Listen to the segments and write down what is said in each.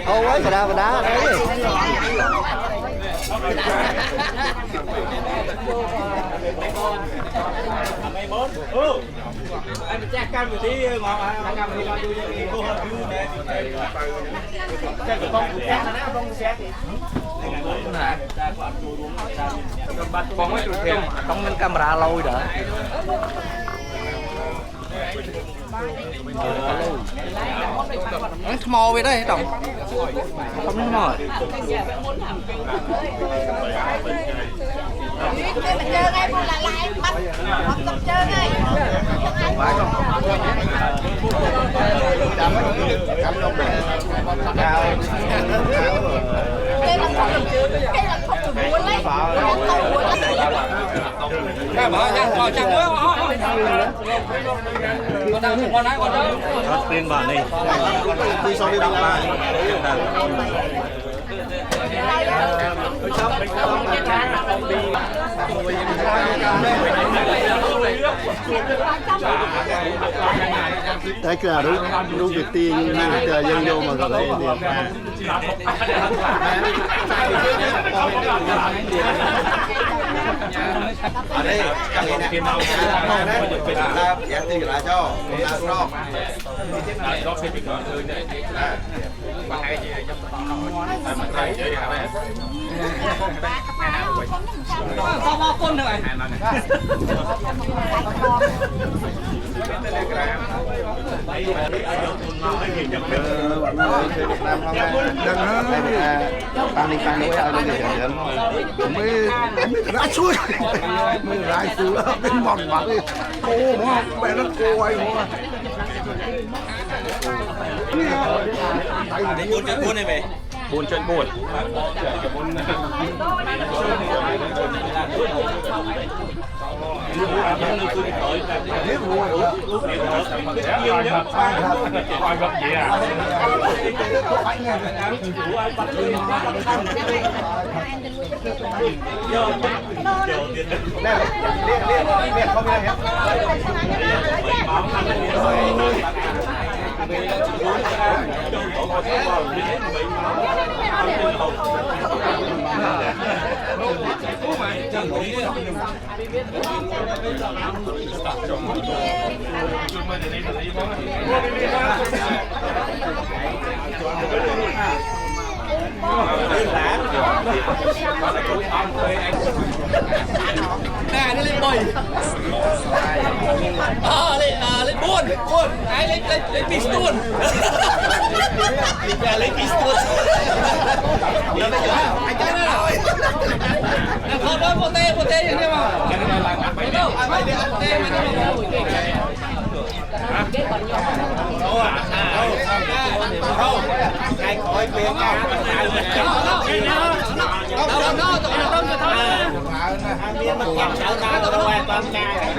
ô ấy mà đá đấy anh chắc cam một tí ngon à cam thì lo tôi cô hơn vui nè cái con xét nó con xét con mấy tụi thêm không nên camera lâu đỡ nó mò về đây đồng không nó mò cái mình chơi ngay là lại bắt học tập chơi ngay cái là không được muốn lấy cái mở chăng nữa con đang con nãy con đó tiền bản này đi sau đi ba đấy cứ đúng việc tiền nhưng giờ dân vô mà rồi đây ở đây chẳng hạn tiền nào là giá tiền lại cho là rong sao bao con này Pan đi ở đây mới ra xuôi mới ra xuôi bên mòn mặt đi cô mà bé nó cô ai mà buôn này về buôn chuyện buồn nè nó lên bồi lên buôn ai lên pistol lên pistol anh chơi nữa rồi không đó một tê như thế mà đâu tê mà đâu ai khỏi quyền cả miếng mặt kẹp sợ ta tôi hoàn toàn cài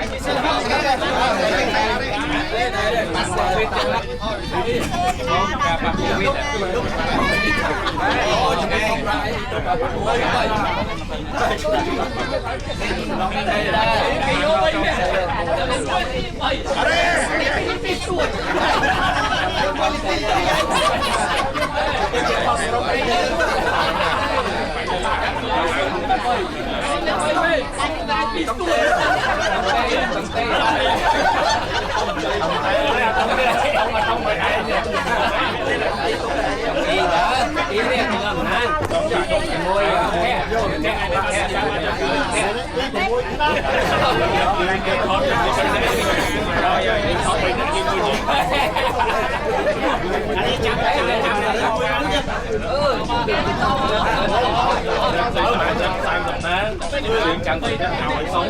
chẳng có nào phải sống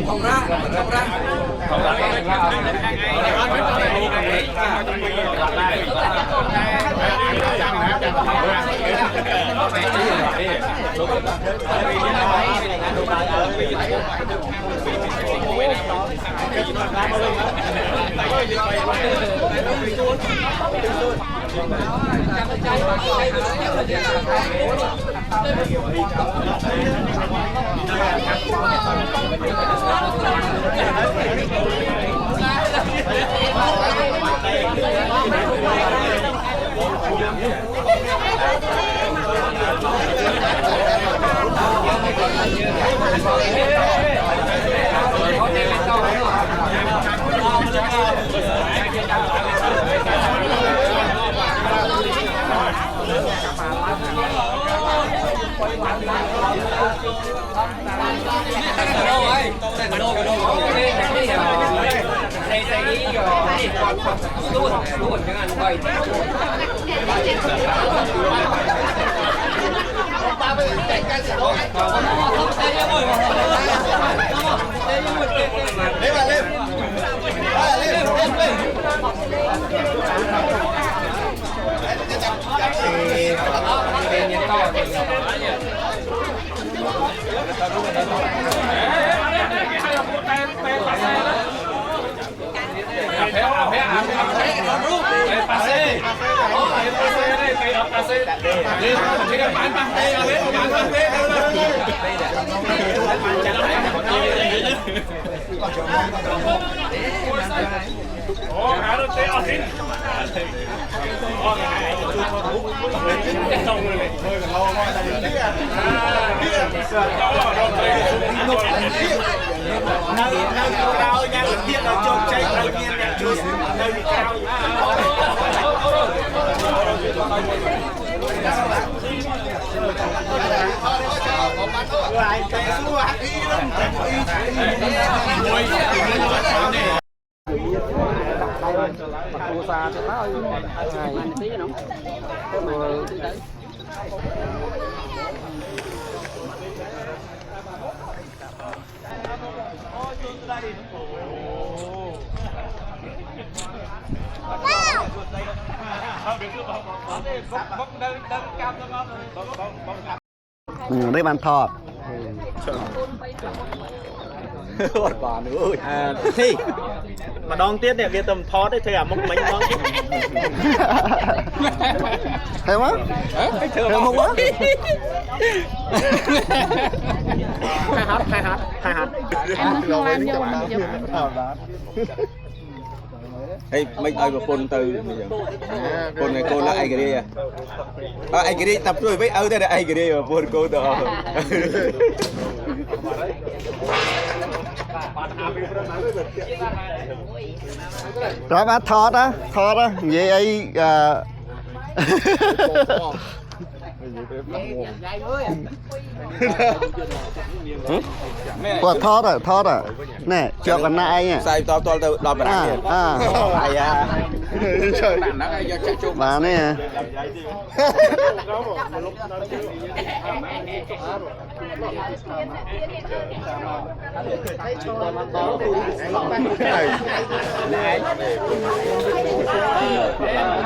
không ra ได้มันทอด thi mà đón tiết này việc tầm thó đấy thầy à mong mấy mong thấy không thấy không quá hai hát Ê, mấy ơi mà phone từ phone này cô là ai cái đi à? Ai cái đi tập rồi với ơi đây là ai cái đi mà phone cô đó. Rồi mà thọt á vậy ấy Quả thọt à nè cho con nãy nha Sai to từ đọc bài ai à bà nè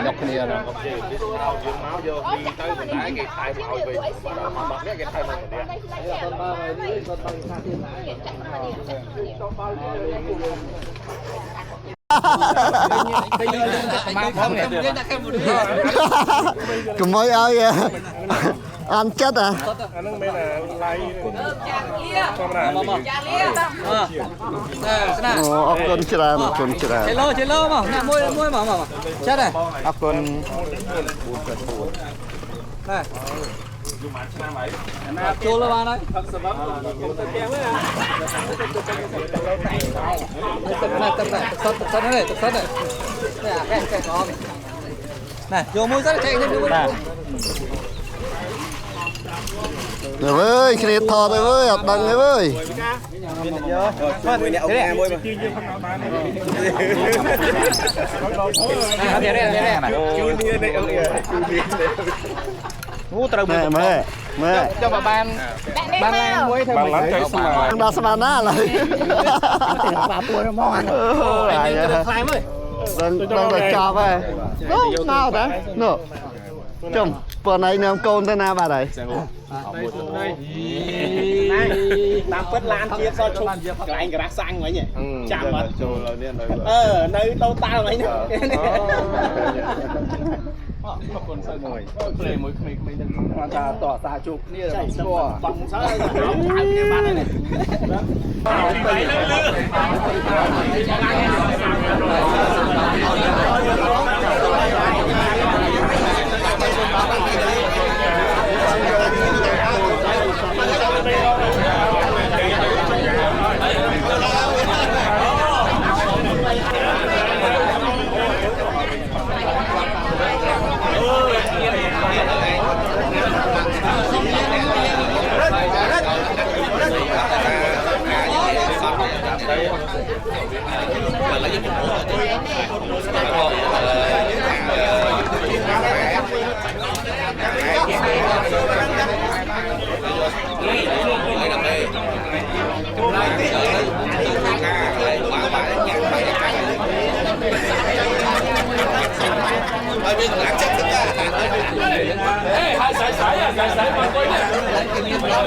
nhóc kia rồi Cùng mới ơi ăn chết à ốc con chira Chơi lơ mà môi mà chết này ốc con chua lơ ba đấy tập này cái con này vô mũi rất chạy lên mũi rồi ơi cái này thò rồi ơi ập đằng rồi ơi môi này ông nghe môi mà mẹ cho bà ban lan muối thêm ăn đa sama ná lại bà bùa nó ngon đang cho vậy nào đó nè chồng bữa nay nè con tên nào bà đây tam phất lan chia so chung cái anh cái sang mấy nhỉ chạm mất nơi tao tao mấy nữa tỏ xa chụp đi là bóng sao cái bạn này Hãy subscribe cho kênh Ghiền Mì Gõ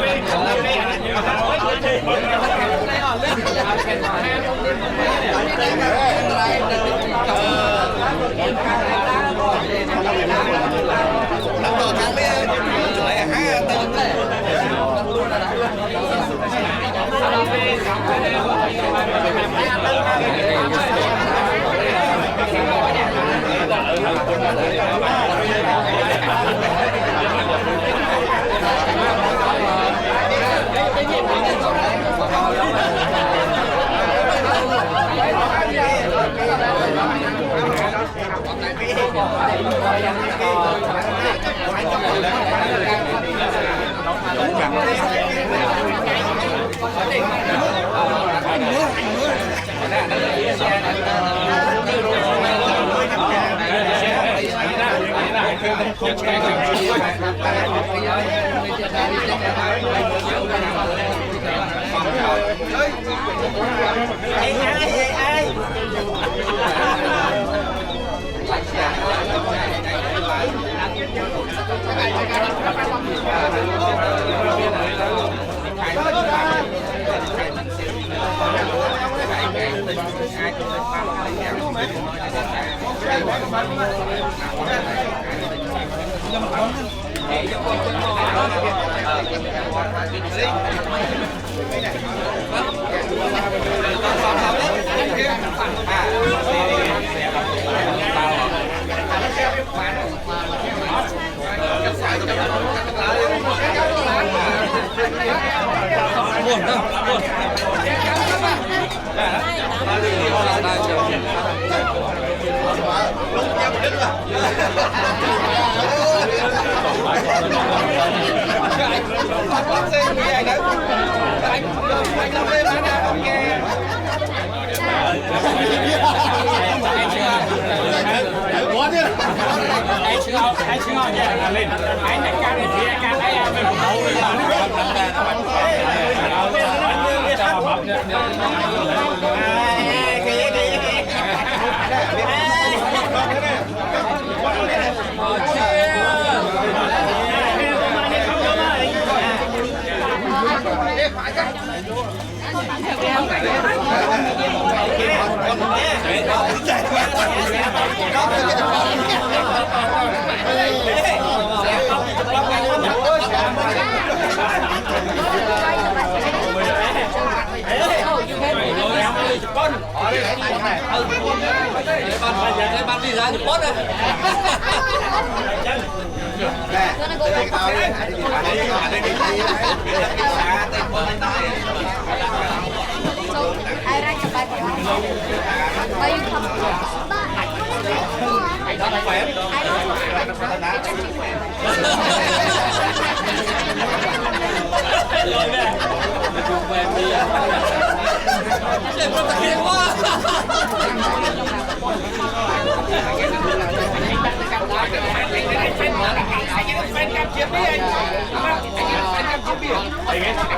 để không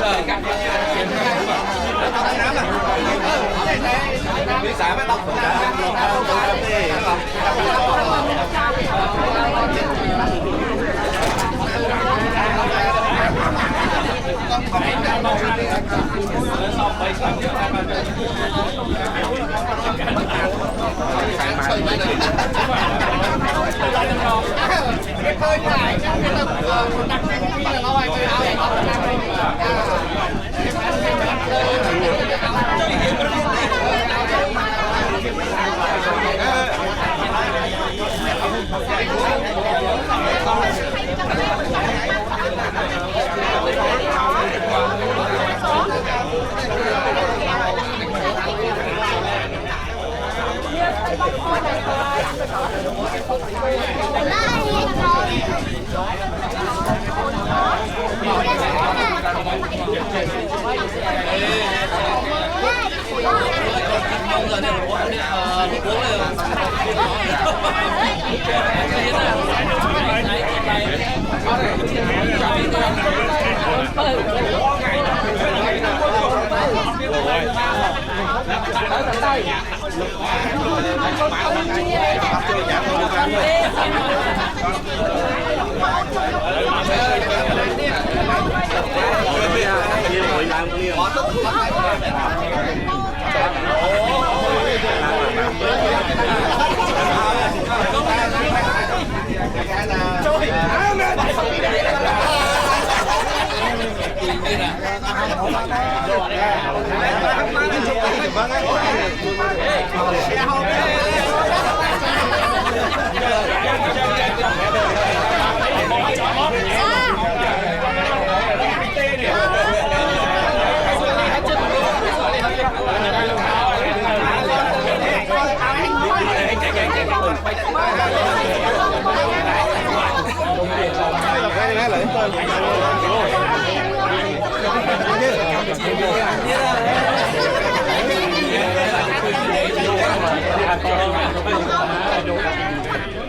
bỏ lỡ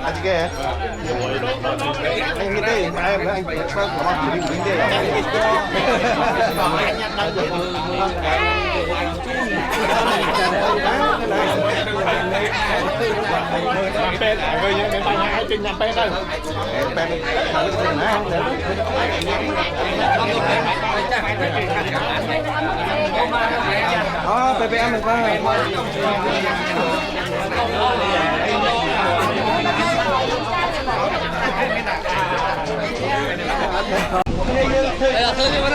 Anh kia anh cái em anh phải có mặt mình đi bên người như người ta hai trên nhà bên đây đó PPM mình qua đây là thứ gì mà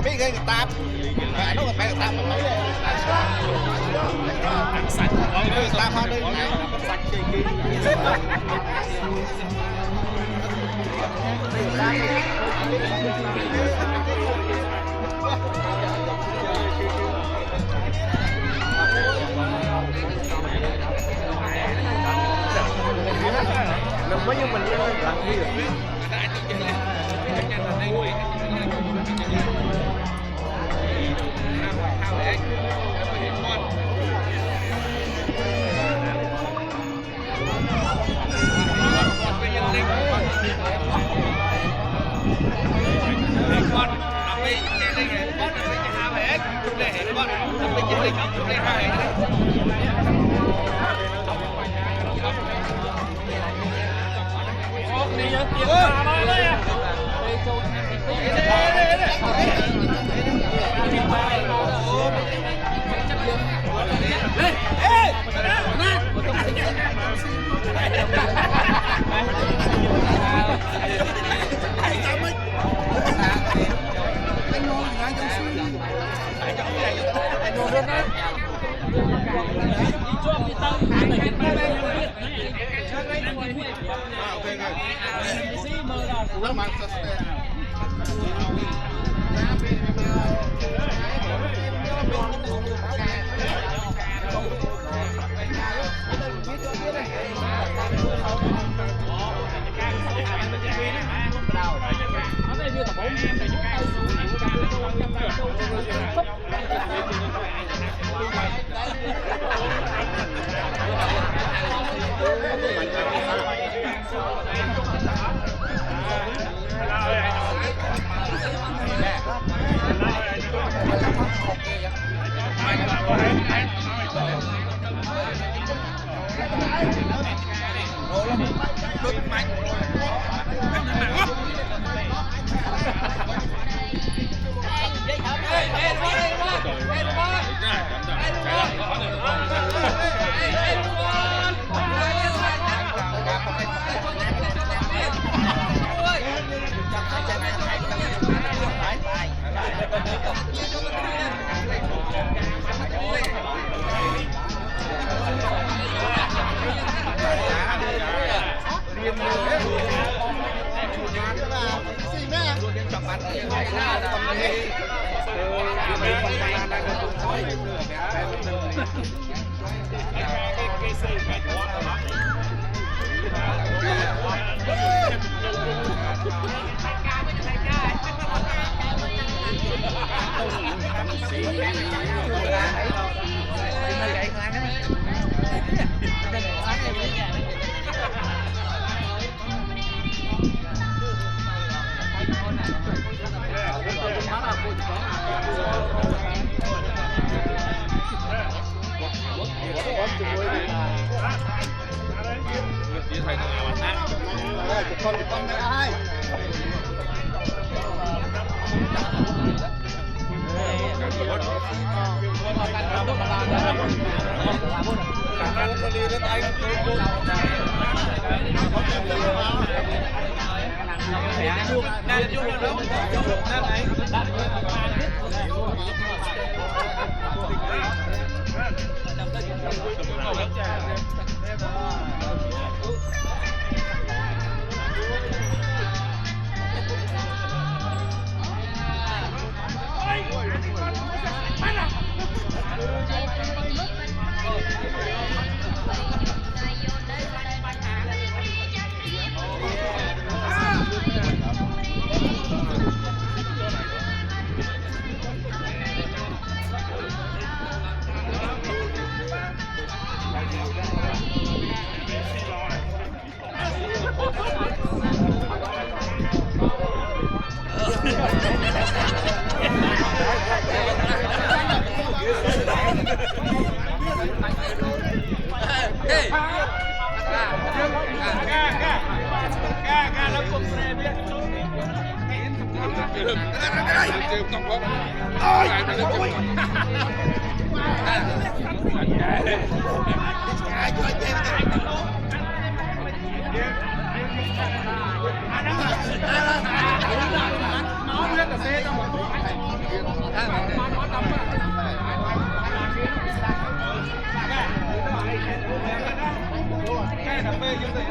biết cái tạp nó còn phải tạp mà mấy đây sạch tạp hoa đi sạch đừng mấy như mình làm gì được Đi Hãy subscribe cho kênh Ghiền Mì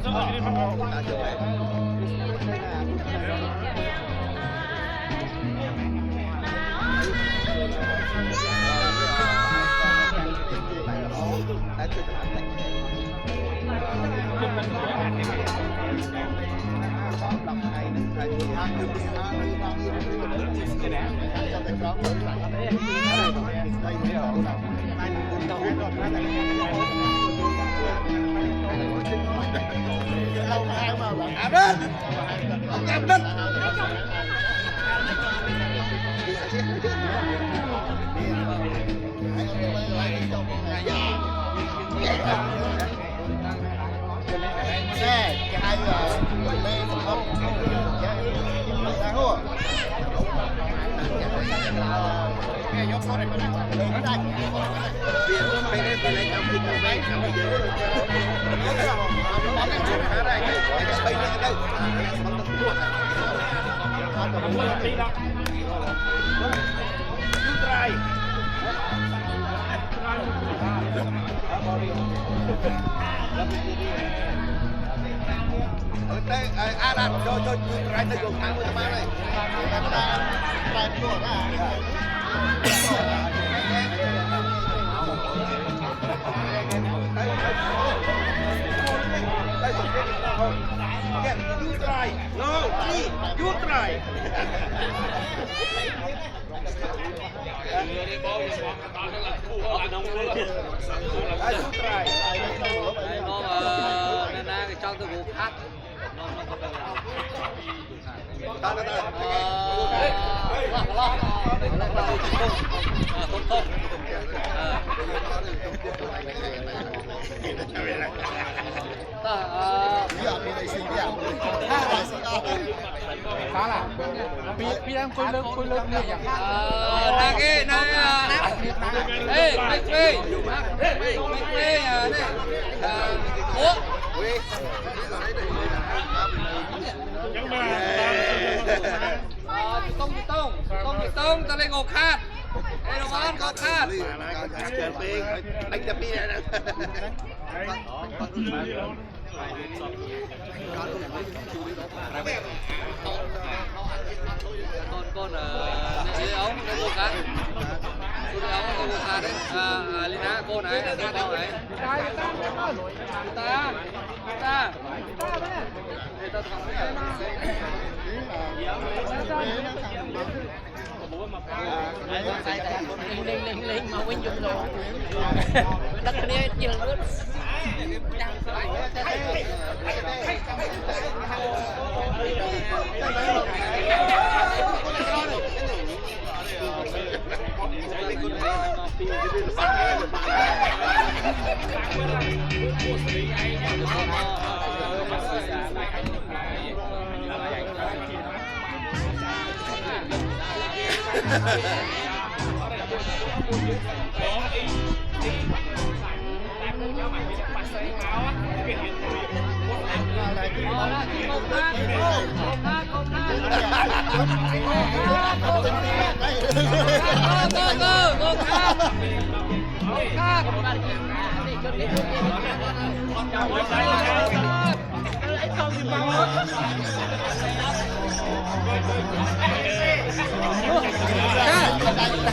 Gõ để không bỏ lỡ พี่đangคุยเรื่องนี่อย่างต้องตะเลงอกคาดไอ้ร้อนอกคาดcon lấy ống lấy một cái cô lấy ống lấy một cái đấy Lina cô này cô này ta lên mà quên dùng rồi đất này nhiều luôn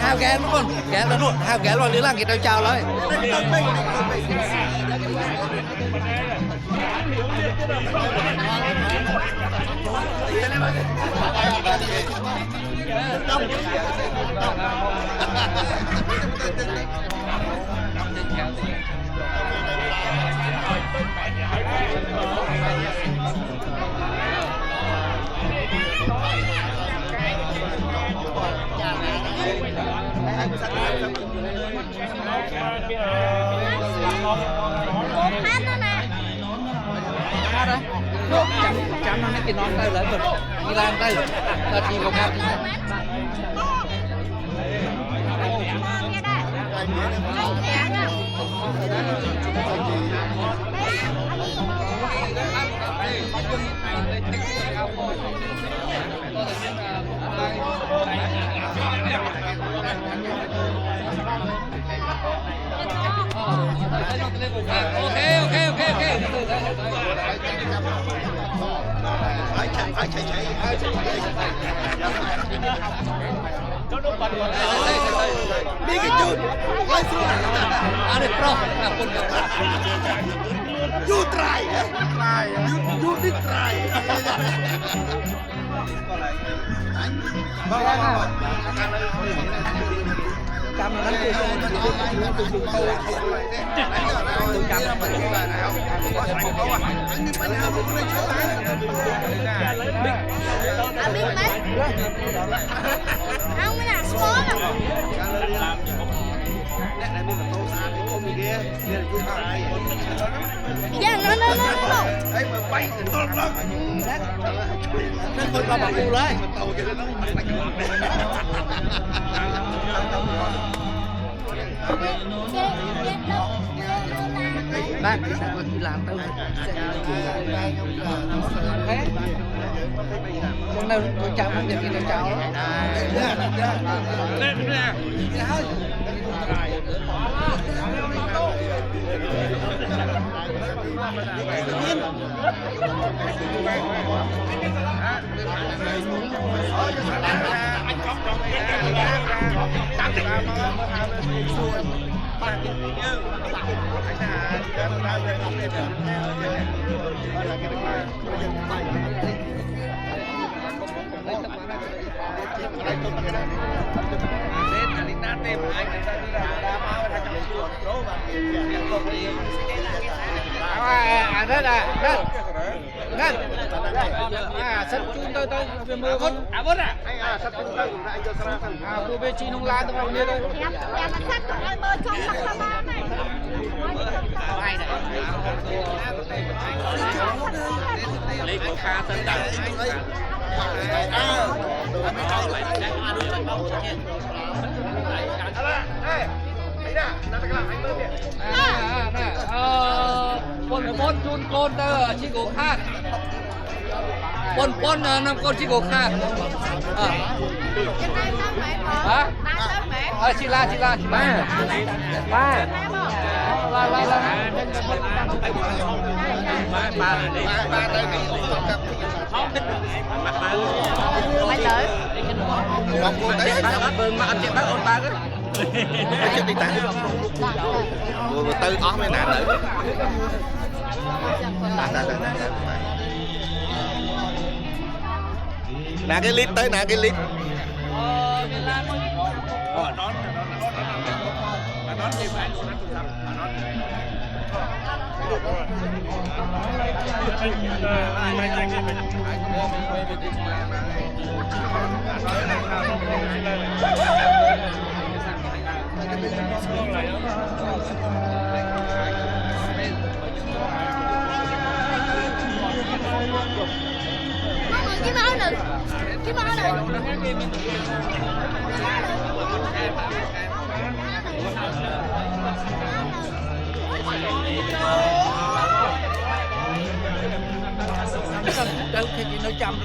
hao ghé luôn con ghé luôn hao ghé rồi lưỡi lang kita chào lại chăm nó cái non tay lấy mình đi làm tay là chỉ có cam ok đi cái chun quay xuống ada pro pun you try you did try biết mấy không cái nào sport đâu dạ nó ấy mà bay thì tốt lắm tôi lo bằng yêu đấy bác sẽ có đi làm đâu thế con đâu con chào không được thì chào sắp chúng tôi về mưa con bớt sắp chúng tôi cô về chi nông la tôi vào đây thôi nhà mình sắp tụi ơi bơi trong mặt sao ba này lấy con kha tân đẳng con chun con tơ chi cổ khác con năm con chi cổ khác hả chị la ba mày tới không cô tới bác bưng mà ăn chuyện bác ôn ba cái chết đi ta vừa tư ó mấy nạn nữa nè cái lít tới nè cái lít cái má này đâu thì chị nói chăm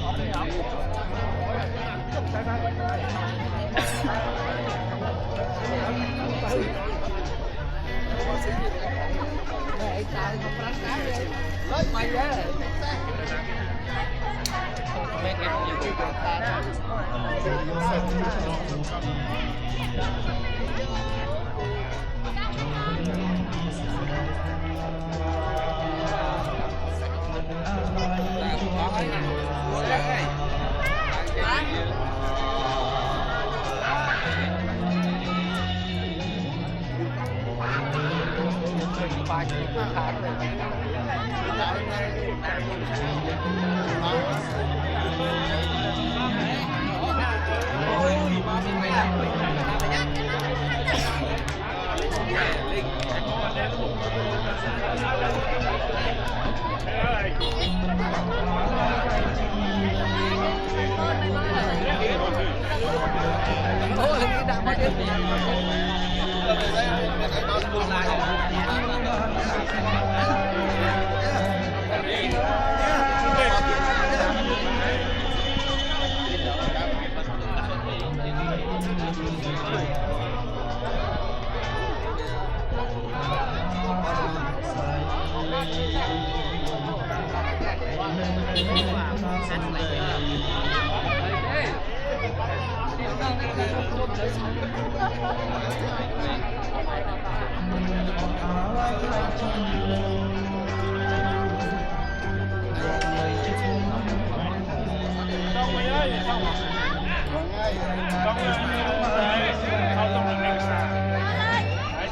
Không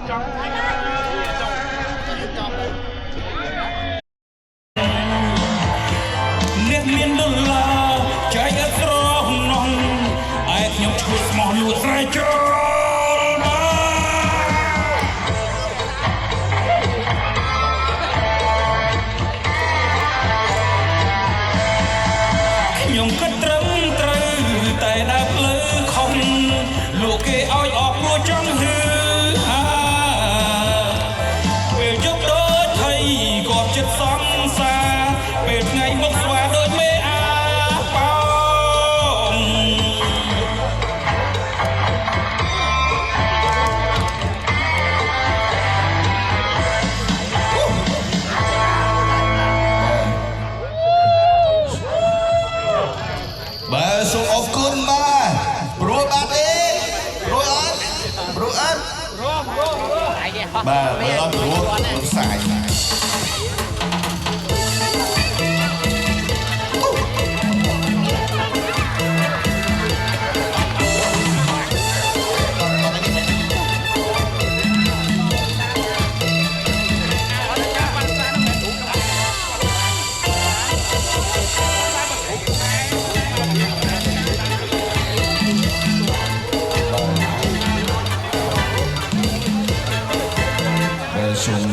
អ្នកមានដុល្លារចៃអត់ស្រស់នំឯខ្ញុំឈ្មោះស្មោះលួចស្រែចូលមកខ្ញុំគិតត្រឹមត្រូវតែដើរផ្លូវខំលោកគេឲ្យអស់ព្រោះចង់ហឺហាពេលយប់ដូចថៃគាត់ចិត្តសង្សារពេលថ្ងៃមកស្វាដូចមេអាប៉ោងបាទសូមអរគុណបាទព្រោះបាទទេព្រោះអត់បាទមិនអត់ព្រោះមិនផ្សាយសូម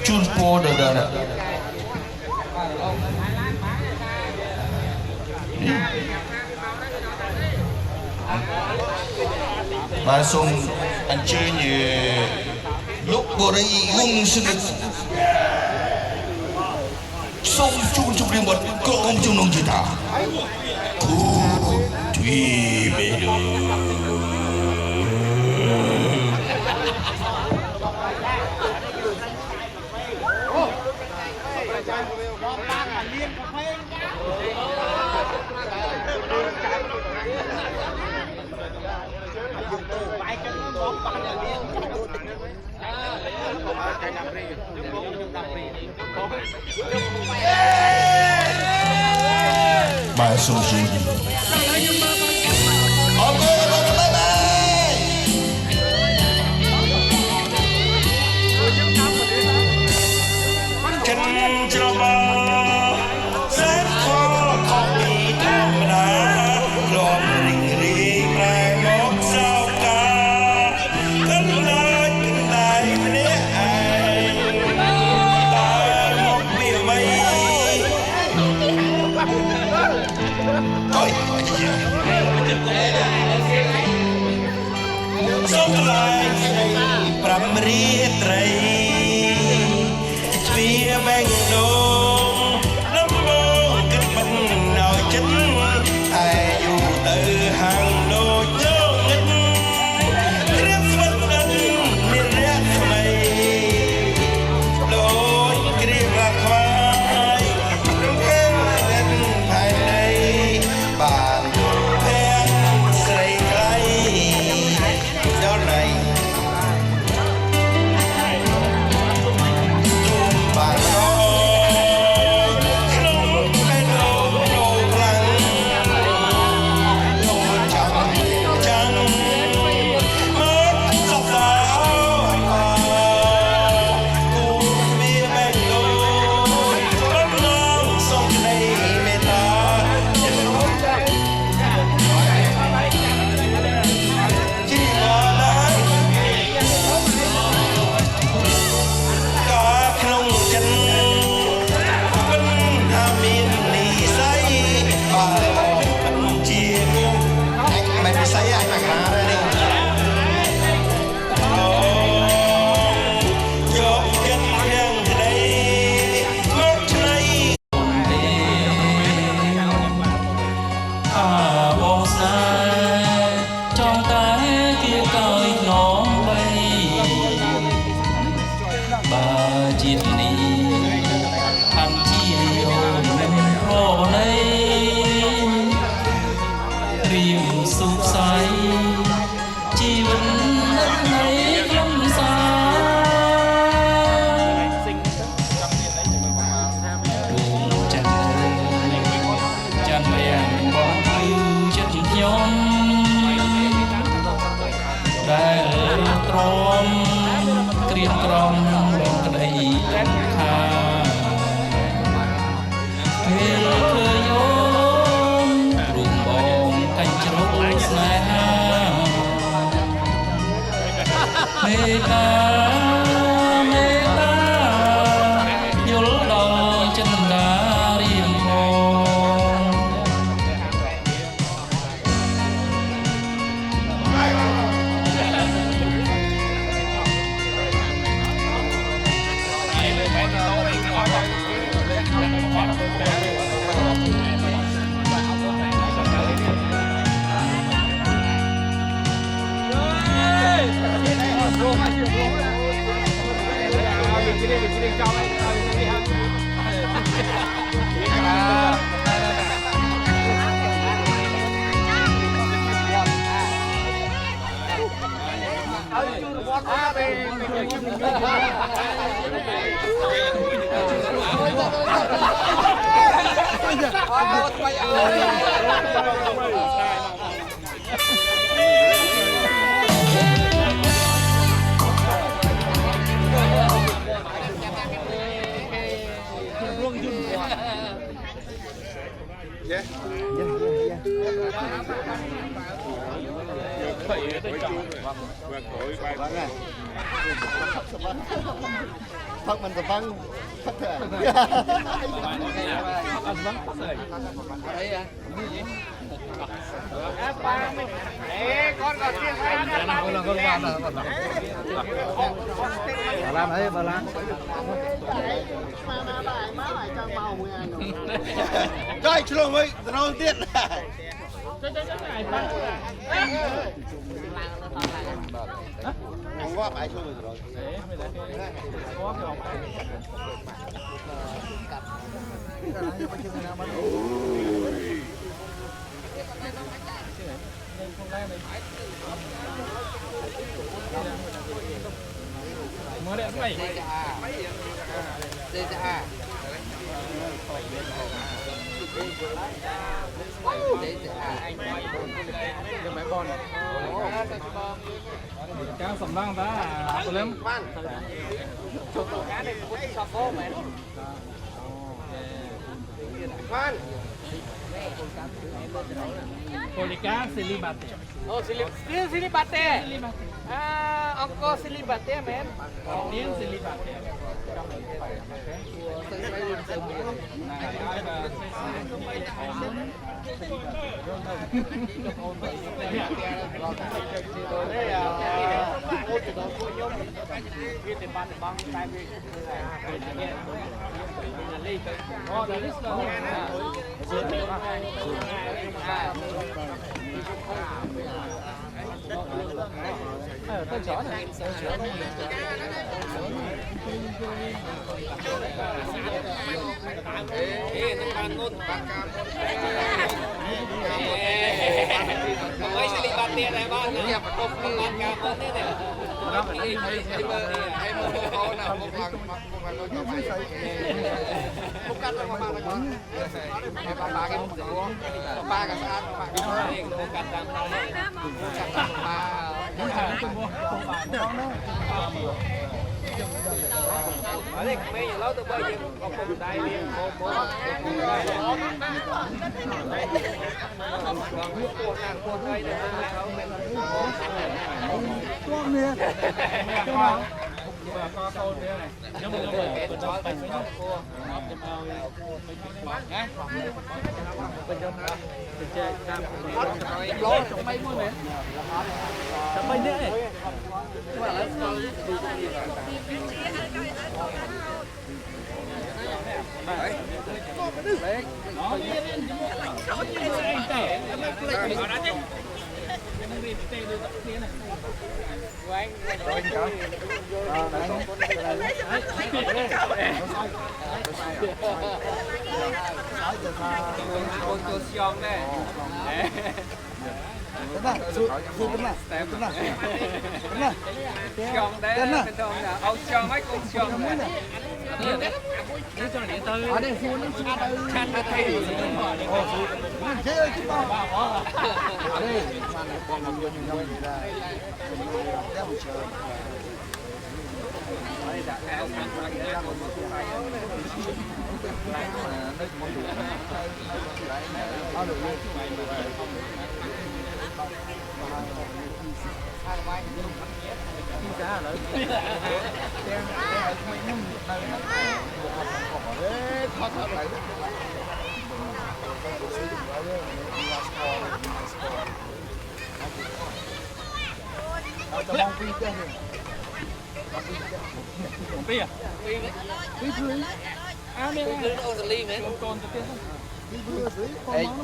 ជូនពរដល់បាទសូមអញ្ជើញលោកបរិយវង្សនិតសូមជូនជម្រាបបទក្រុមជំនុំជតាគូទ្វីបេដូបាទសូមជូនអរគុណបាយបាយចិនច្របាសែនខខំពីធម្មតាលំរីងរីប្រែមកសោកាកណ្ដាច់កណ្ដាយម្នាក់ឯងតើមកពីអ្វីអើយសូមថ្លៃប្រាំរៀត្រីទ្វាបែងដូងដំបងគិតមិនឲ្យចិត្តតែយូរទៅហាងដូចញងងឹតគ្រាស្វិតដល់មានរះថ្មីដូចគ្រារាខ្វាយរំខានដល់ផែនដីបានភ័ក្រស្រីខ្លៃដល់ណៃ រំក្រៀមក្រំរងក្តីខាពេលឃើញអូនរូបបងកាញ់ជ្រោកស្នេហាមេតាមេតាយល់ដល់ចិន្តារៀងផង Thật mình tập văn thật làm đấy bà làm rồi chưa mới đầu tiên không có phải chưa rồi mới đẹp vậy cá sầm lăng đó lắm Polika Silibate. Oh, Silibate. Angko Silibate, men. Tiên Silibate. Tên chó này. Mấy sẽ đi bán tiền này bạn nhỉ? Một bán cam hơn thế này. Không cắt đâu mà bạn ba cái ba cái sao bạn cái không cắt đằng nào ở đây mấy nhà lâu tôi bây giờ có cùng đây đi một con đây để con nè có câu thế này nếu mà phải cho phải nhau cô chấm ao nhé bên trong từ trên cam lỗ trong mấy mươi này trong mấy nữa này con tôi xiong đây xiong đấy bên trong là ông xiong mấy con xiong ở đây xuống nó chăn nó thay chứ không ở đây còn một nhiều nhau gì ra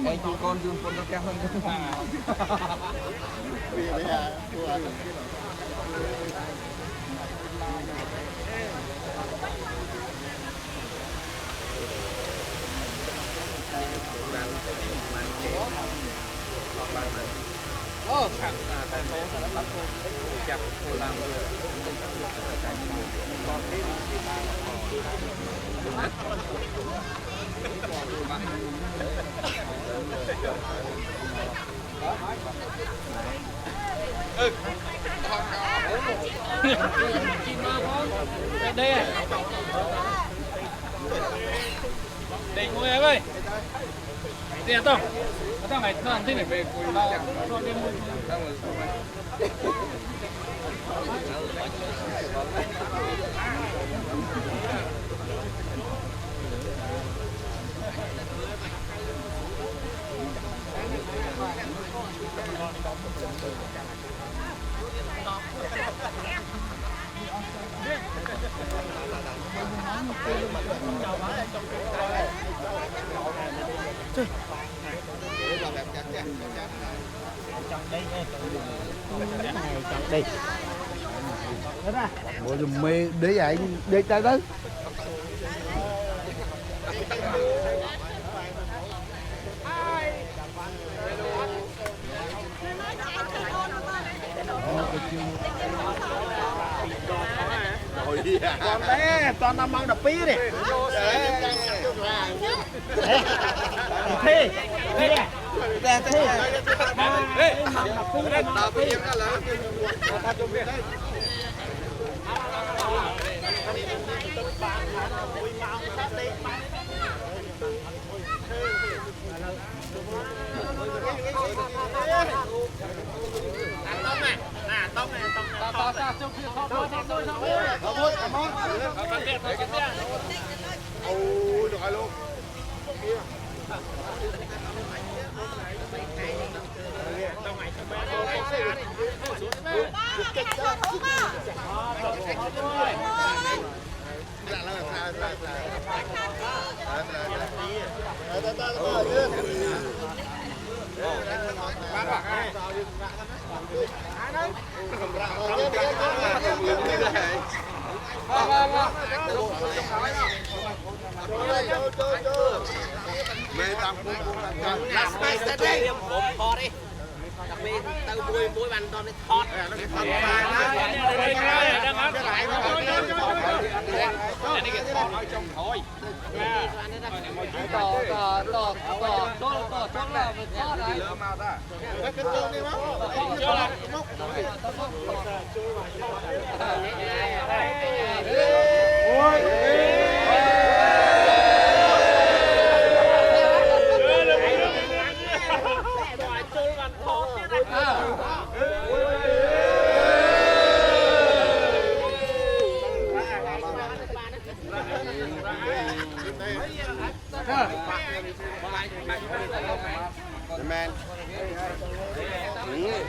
anh chú con dương con nó kém hơn đây đây ngồi em ơi đi ăn tông này nó ăn thế này về cùi ba cho đi mua đây bộ dùm mê để vậy để tay đó còn bé toàn năm măng đập pí đi thi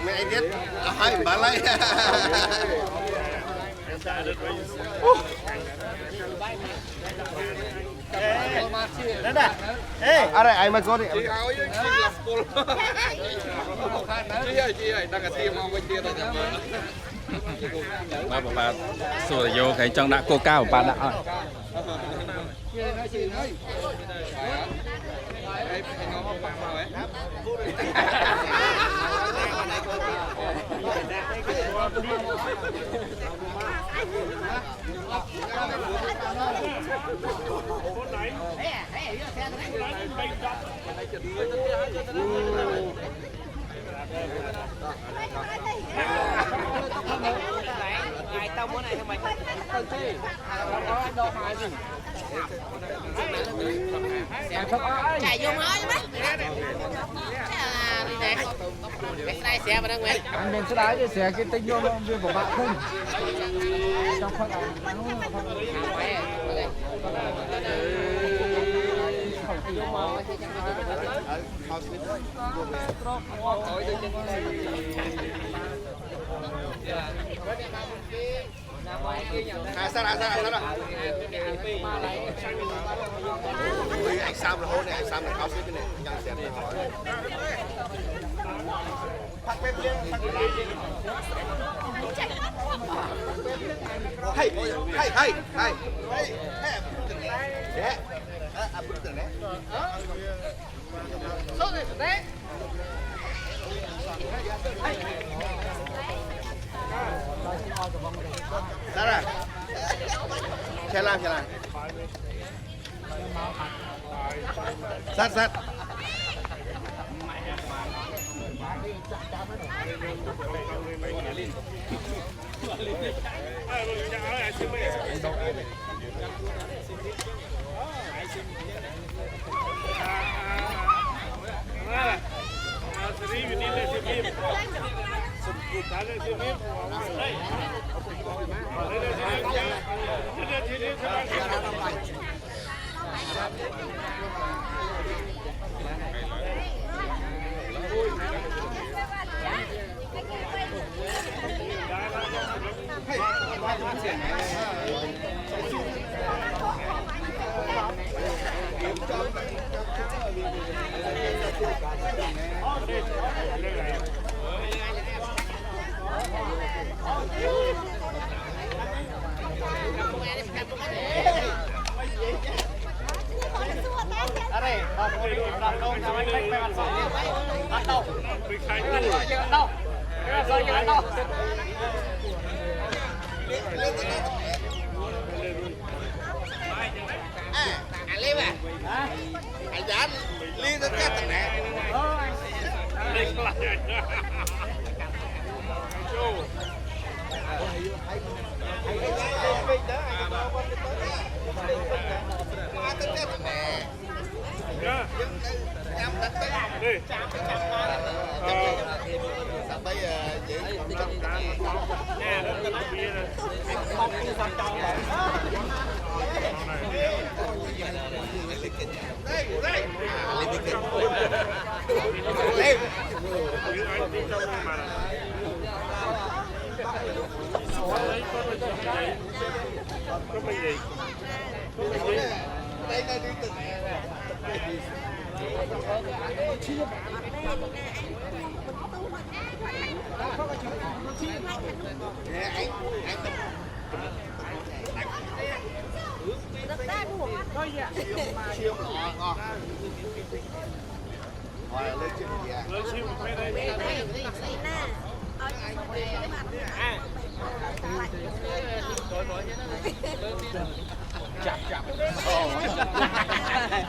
mẹ biết hai bà lấy ở đây ai mà có đi bà sửa vô cái trong đã cô cao bà đã đâu món này mày từ thế có anh đâu mà gì chạy vô mới mấy đi nè cái này xe mà đang mệt anh mình sẽ đái xe cái tinh vô nó viên của bạn không trong khoang sao anh Sam là hôn này anh Sam là cao xếp cái này nhang xe này hay Sarah, jalan. Sat.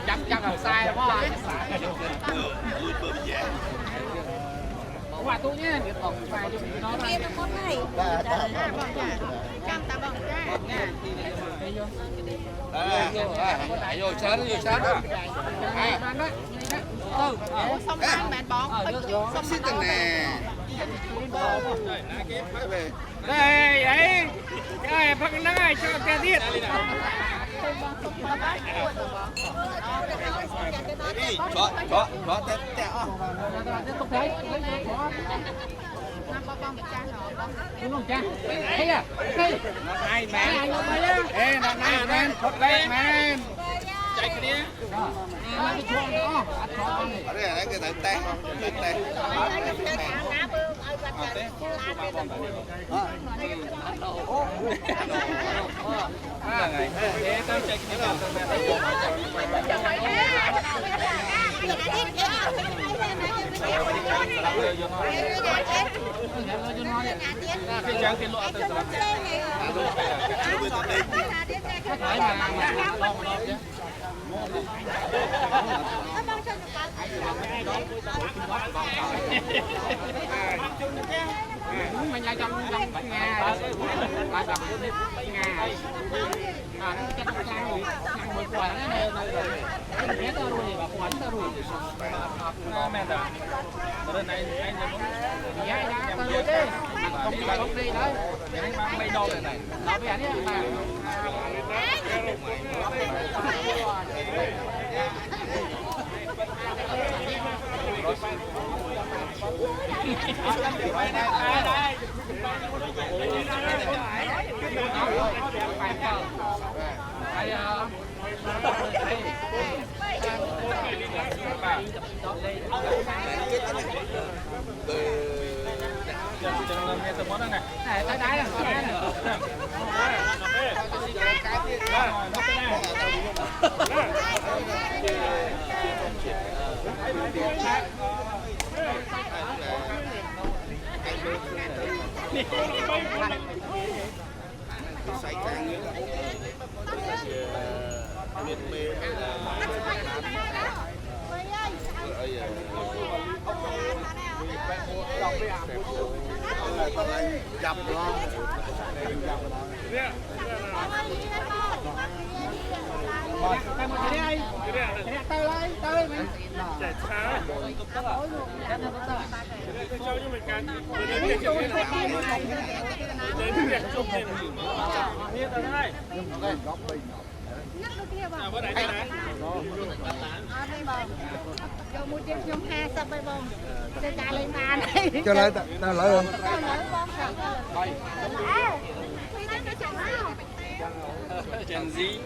Chậm làm sai đúng không? Quả tôi nhé, việc tổng phải cho nó kia nó có này ta bằng vô sớm đó xong ăn bạn bọn xong xích nè đây ấy cái phát nắng cho cái thiết Có tét không thấy đúng không cha thấy à thấy ai mẹ ê là này men hot đây men chạy cái đi cái chuông đó ở đây là cái tay là ngày thế tao chạy cái trang tiền lộ từ từ mình lại trong nhà là trong nhà nó chắc là sang một quả này bé tao rồi và quả tao rồi mẹ ta bên này anh giá giá tao rồi đấy không đi đấy anh mang mấy đô này nó bé đấy mà chập lo cho lại ta lợi không Gen Z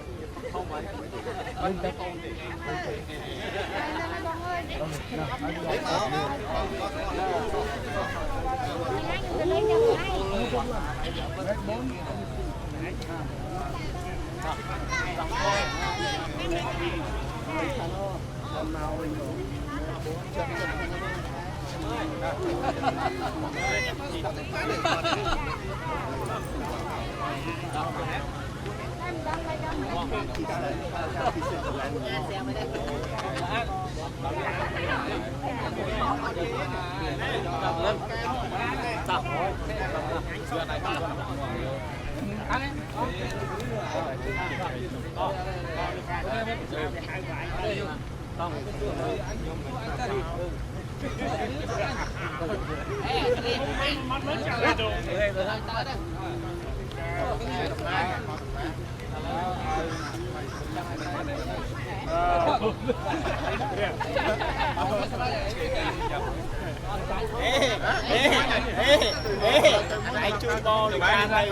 anh chui bo được ăn đây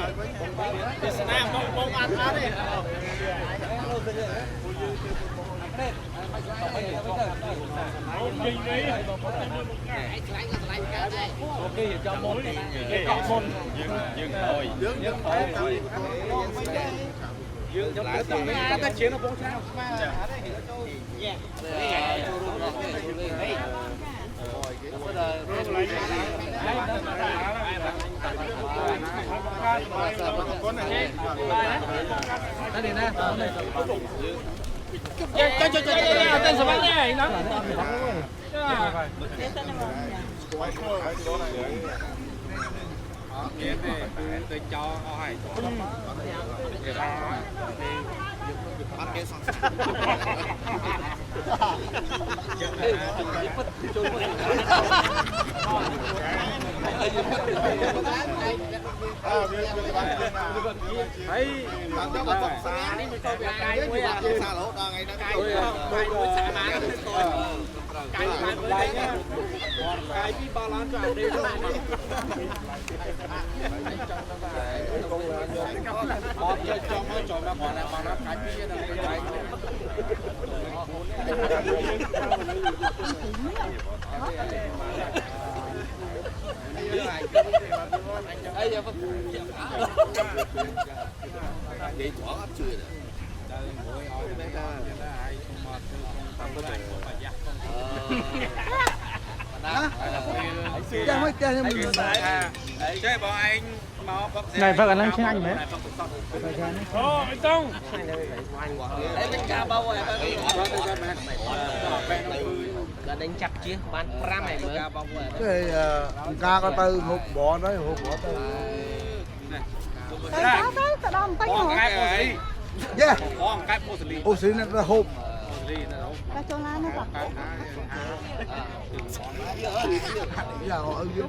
Việt Nam bông ăn đó đi ok cho môn dương thôi dương trong cái tầng ta chiến nó bóng sao tên sao này nó tôi cho hỏi cái ba lan cho đây chơi bọn anh này vợ anh trên anh đấy. anh Tông đấy bên cà bao rồi là đánh chặt chứ bán ram này mới cái ca có tư hụt bỏ đấy hụt bỏ tư Tao đom tay hổ. yeah ô xí này là hụt Tao cho lá nó gặp. giờ họ ở dưới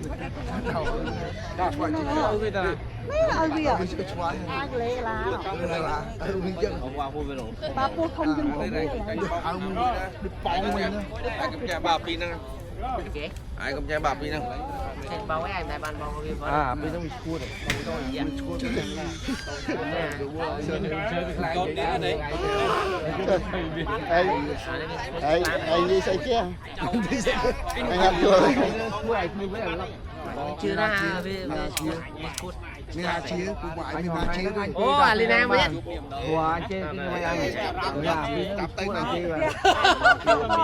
đó phải Mấy là ở gì à? Ai lệ là. Bà bố không dừng của bố là. đi bong mình ai cầm chai bà pin năng ai cầm chai bà pin năng trên bao cái này bàn bao cái vợ À, bây giờ mình cua rồi. anh đi xây kia anh ăn chưa chưa ra về mình ăn chia của ngoại mình ăn chia thôi ô Alina mới nhất Qua chơi cái này ăn. Nhà mình cặp tay này chơi vào.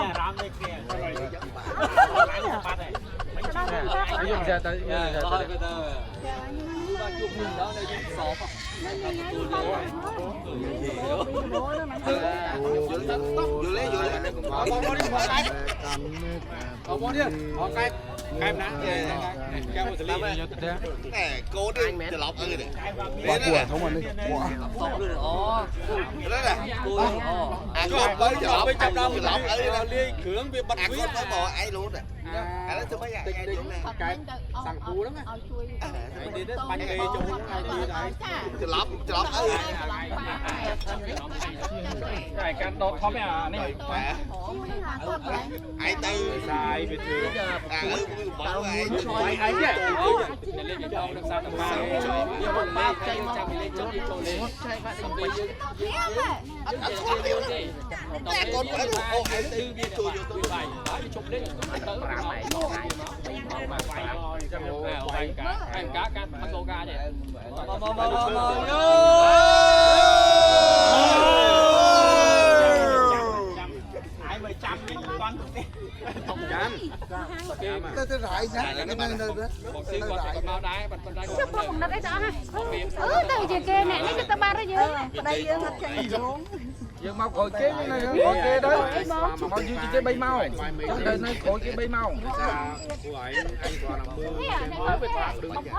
Ví dụ giờ tới cô điจะล็อกเลยดิ quả của không mà đi quả không được ó đó là ăn cơm tớiจะล็อกจะล็อกเลย khưởng bị bắt ăn cơm tới bỏ ai luôn rồi anh nói tôi mới dạy ai luôn nè Cái sẵn cú lắm á. ai đi đến bánh cây chung ai đi đấy จะล็อกเอ้ย cái can đốt khó mẹ này ai tư sai bị thương bảo ai ai chứ lên cái đâu làm sao tầm ba nhiều hơn ba cây trăm lên chốt đi trôi lên nè con phải ô ai tư đi chui vô tôi bài chụp đấy tới anh cá can bắt câu cá vậy ai mày chăm đi con không chăm tôi rải giá cái này đâu đó tôi rải Sao bố không đặt cái đó ha? Tao chỉ kê nè, lấy cho tao ba ra dưới. Đây dương thật chạy xuống. Dương mau khỏi chế cái này khỏi chế đấy. Mau dương chế bay mau. Đây này khỏi chế bay mau.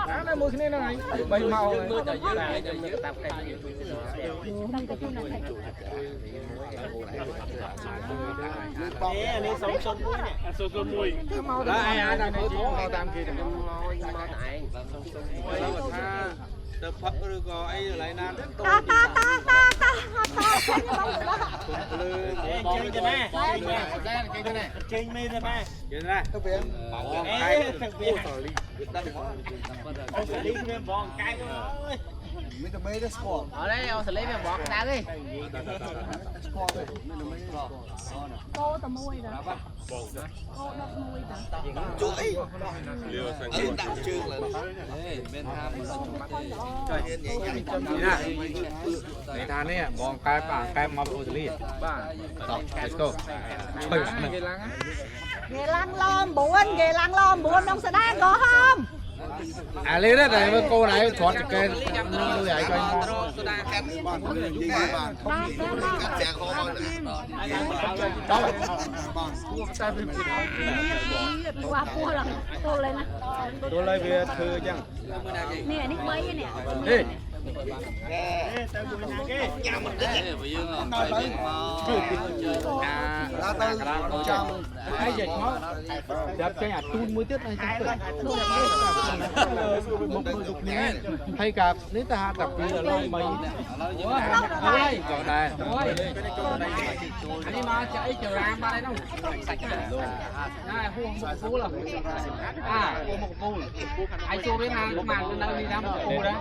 Á này mua cái này bay mau. Này sống xuân mũi nè, xuân mũi. Ai ai đang nói mau tam kia mau tại tập pháp rồi có ai lại nan Ta. Chơi cho nè. Chơi mê ra ba. Chơi ra. các bạn Thằng Việt. Ông xử lý cái vòng cái ơi. mình đã mấy đó score ở đây ông xử lý về bọt đá đi Cô tao mui rồi. Cô nó mui rồi. chuỗi ở đằng trường là bên tham cho nên vậy này thà này bong cái mau ô xử lý. Ba. Let's go. Chơi cái lăng á. Ghê lăng lom buồn ông sẽ đang có không? À lấy đấy này cô này thoát cái nuôi vậy coi ngon. Qua cua lần cô lên Tôi lấy về thư chăng. nè nick mấy nè Đi. Ai dệt máu. Đập cái nhà tuôn mới tiết này hay cả nếu ta tập đi là lâu mày đây còn đây anh đi mà chạy chờ ram ba đây đâu sạch này không phú là một phú ai chua với màn lên đây đi ra một phú đấy